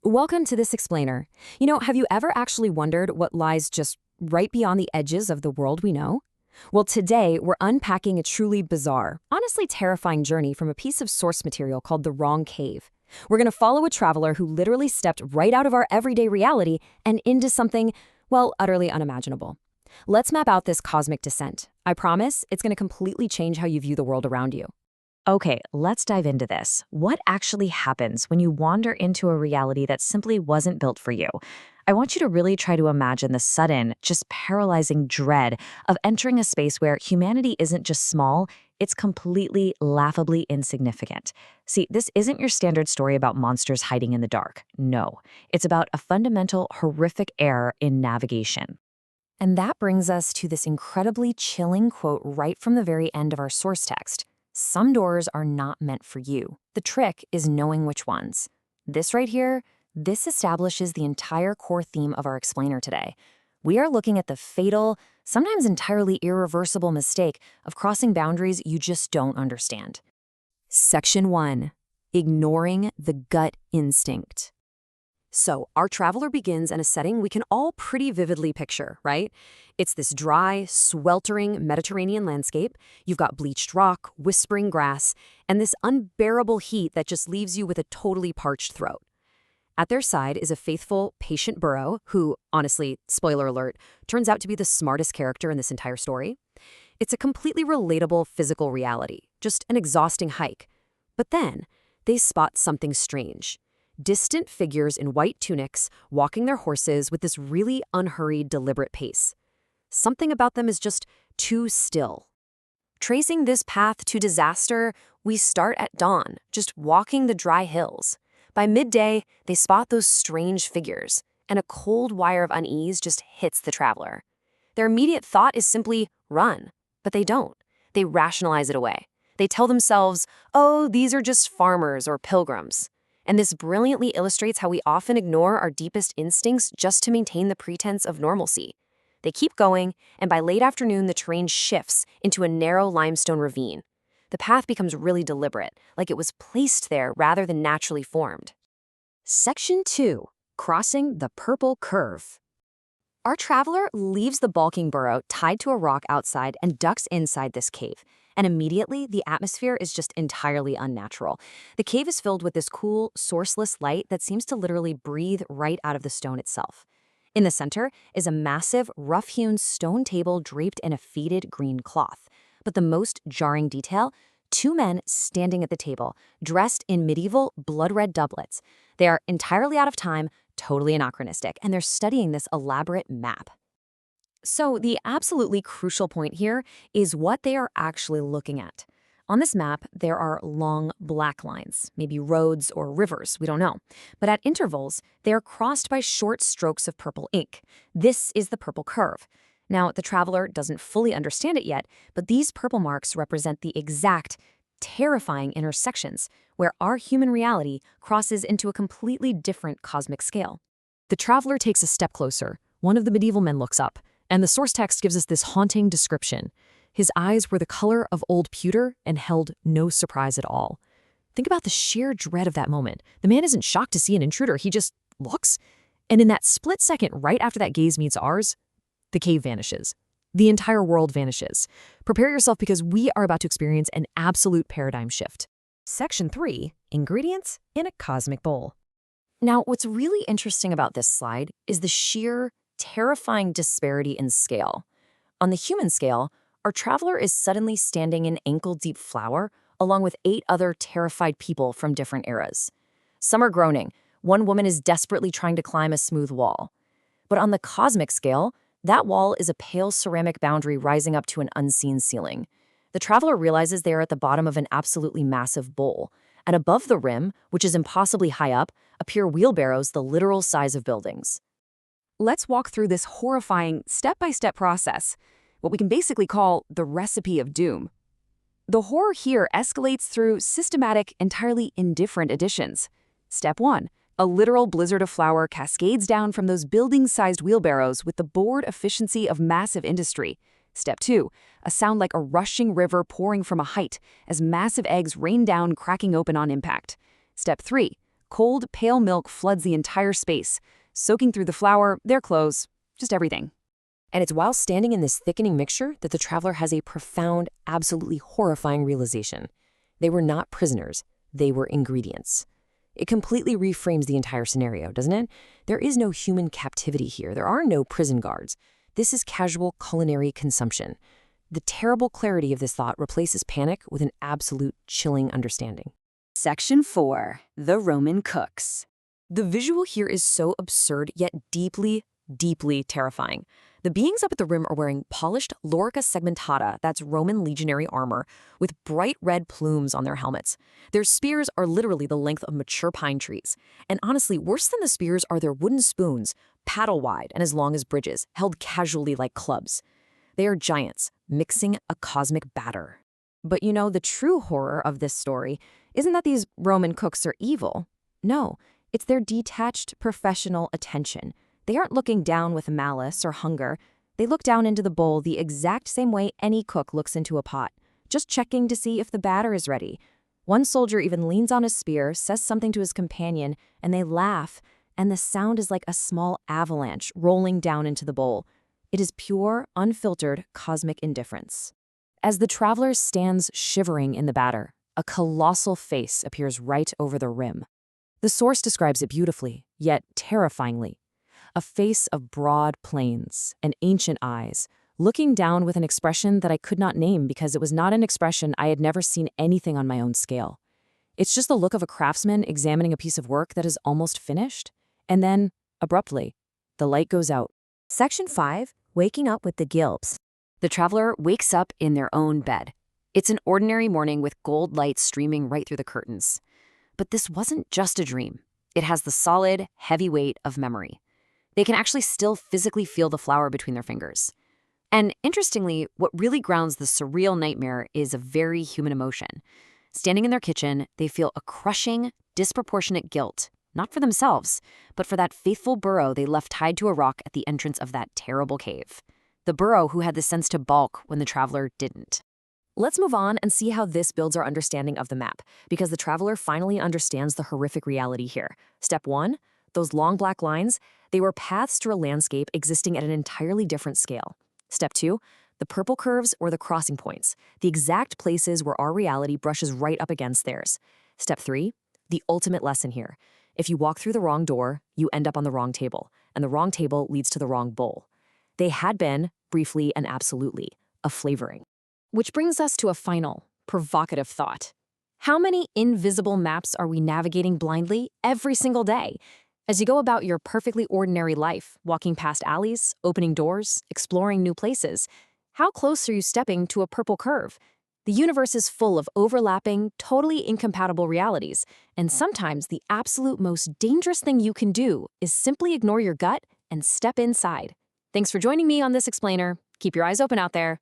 Welcome to this explainer. Have you ever actually wondered what lies just right beyond the edges of the world we know? Well, today we're unpacking a truly bizarre, honestly terrifying journey from a piece of source material called the Wrong Cave. We're going to follow a traveler who literally stepped right out of our everyday reality and into something, well, utterly unimaginable. Let's map out this cosmic descent. I promise it's going to completely change how you view the world around you. Okay, let's dive into this. What actually happens when you wander into a reality that simply wasn't built for you? I want you to really try to imagine the sudden, just paralyzing dread of entering a space where humanity isn't just small, it's completely, laughably insignificant. See, this isn't your standard story about monsters hiding in the dark. No, it's about a fundamental, horrific error in navigation. And that brings us to this incredibly chilling quote right from the very end of our source text. Some doors are not meant for you. The trick is knowing which ones. This right here, this establishes the entire core theme of our explainer today. We are looking at the fatal, sometimes entirely irreversible mistake of crossing boundaries you just don't understand. Section 1. Ignoring the gut instinct. So, our traveler begins in a setting we can all pretty vividly picture, right? It's this dry, sweltering Mediterranean landscape. You've got bleached rock, whispering grass, and this unbearable heat that just leaves you with a totally parched throat. At their side is a faithful, patient burro who, honestly, spoiler alert, turns out to be the smartest character in this entire story. It's a completely relatable physical reality, just an exhausting hike. But then, they spot something strange. Distant figures in white tunics walking their horses with this really unhurried, deliberate pace. Something about them is just too still. Tracing this path to disaster, we start at dawn, just walking the dry hills. By midday, they spot those strange figures, and a cold wire of unease just hits the traveler. Their immediate thought is simply run, but they don't. They rationalize it away. They tell themselves, oh, these are just farmers or pilgrims. And this brilliantly illustrates how we often ignore our deepest instincts just to maintain the pretense of normalcy. They keep going, and by late afternoon, the terrain shifts into a narrow limestone ravine. The path becomes really deliberate, like it was placed there rather than naturally formed. Section 2. Crossing the Purple Curve. Our traveler leaves the balking burro tied to a rock outside and ducks inside this cave. And immediately, the atmosphere is just entirely unnatural. The cave is filled with this cool, sourceless light that seems to literally breathe right out of the stone itself. In the center is a massive, rough-hewn stone table draped in a faded green cloth. But the most jarring detail, two men standing at the table, dressed in medieval, blood-red doublets. They are entirely out of time, totally anachronistic, and they're studying this elaborate map. So the absolutely crucial point here is what they are actually looking at. On this map, there are long black lines, maybe roads or rivers, we don't know. But at intervals, they are crossed by short strokes of purple ink. This is the purple curve. Now, the traveler doesn't fully understand it yet, but these purple marks represent the exact, terrifying intersections where our human reality crosses into a completely different cosmic scale. The traveler takes a step closer. One of the medieval men looks up. And the source text gives us this haunting description. His eyes were the color of old pewter and held no surprise at all. Think about the sheer dread of that moment. The man isn't shocked to see an intruder, he just looks. And in that split second right after that gaze meets ours, the cave vanishes. The entire world vanishes. Prepare yourself because we are about to experience an absolute paradigm shift. Section 3. Ingredients in a cosmic bowl. Now, what's really interesting about this slide is the sheer terrifying disparity in scale. On the human scale, our traveler is suddenly standing in ankle-deep flour along with 8 other terrified people from different eras. Some are groaning. One woman is desperately trying to climb a smooth wall. But on the cosmic scale, that wall is a pale ceramic boundary rising up to an unseen ceiling. The traveler realizes they are at the bottom of an absolutely massive bowl, and above the rim, which is impossibly high up, appear wheelbarrows the literal size of buildings. Let's walk through this horrifying step-by-step process, what we can basically call the recipe of doom. The horror here escalates through systematic, entirely indifferent additions. Step 1. A literal blizzard of flour cascades down from those building-sized wheelbarrows with the bored efficiency of massive industry. Step 2. A sound like a rushing river pouring from a height as massive eggs rain down, cracking open on impact. Step 3. Cold, pale milk floods the entire space, soaking through the flour, their clothes, just everything. And it's while standing in this thickening mixture that the traveler has a profound, absolutely horrifying realization. They were not prisoners, they were ingredients. It completely reframes the entire scenario, doesn't it? There is no human captivity here. There are no prison guards. This is casual culinary consumption. The terrible clarity of this thought replaces panic with an absolute chilling understanding. Section 4. The Roman Cooks. The visual here is so absurd, yet deeply, deeply terrifying. The beings up at the rim are wearing polished lorica segmentata, that's Roman legionary armor, with bright red plumes on their helmets. Their spears are literally the length of mature pine trees. And honestly, worse than the spears are their wooden spoons, paddle-wide and as long as bridges, held casually like clubs. They are giants, mixing a cosmic batter. But you know, the true horror of this story isn't that these Roman cooks are evil. No, it's their detached professional attention. They aren't looking down with malice or hunger. They look down into the bowl the exact same way any cook looks into a pot, just checking to see if the batter is ready. One soldier even leans on his spear, says something to his companion, and they laugh, and the sound is like a small avalanche rolling down into the bowl. It is pure, unfiltered, cosmic indifference. As the traveler stands shivering in the batter, a colossal face appears right over the rim. The source describes it beautifully, yet terrifyingly. A face of broad plains and ancient eyes, looking down with an expression that I could not name because it was not an expression I had never seen anything on my own scale. It's just the look of a craftsman examining a piece of work that is almost finished. And then, abruptly, the light goes out. Section 5. Waking up with the Gilbs. The traveler wakes up in their own bed. It's an ordinary morning with gold light streaming right through the curtains. But this wasn't just a dream. It has the solid, heavy weight of memory. They can actually still physically feel the flour between their fingers. And interestingly, what really grounds the surreal nightmare is a very human emotion. Standing in their kitchen, they feel a crushing, disproportionate guilt, not for themselves, but for that faithful burro they left tied to a rock at the entrance of that terrible cave. The burro who had the sense to balk when the traveler didn't. Let's move on and see how this builds our understanding of the map, because the traveler finally understands the horrific reality here. Step 1, those long black lines, they were paths to a landscape existing at an entirely different scale. Step 2, the purple curves or the crossing points, the exact places where our reality brushes right up against theirs. Step 3, the ultimate lesson here. If you walk through the wrong door, you end up on the wrong table, and the wrong table leads to the wrong bowl. They had been, briefly and absolutely, a flavoring. Which brings us to a final, provocative thought. How many invisible maps are we navigating blindly every single day? As you go about your perfectly ordinary life, walking past alleys, opening doors, exploring new places, how close are you stepping to a purple curve? The universe is full of overlapping, totally incompatible realities, and sometimes the absolute most dangerous thing you can do is simply ignore your gut and step inside. Thanks for joining me on this explainer. Keep your eyes open out there.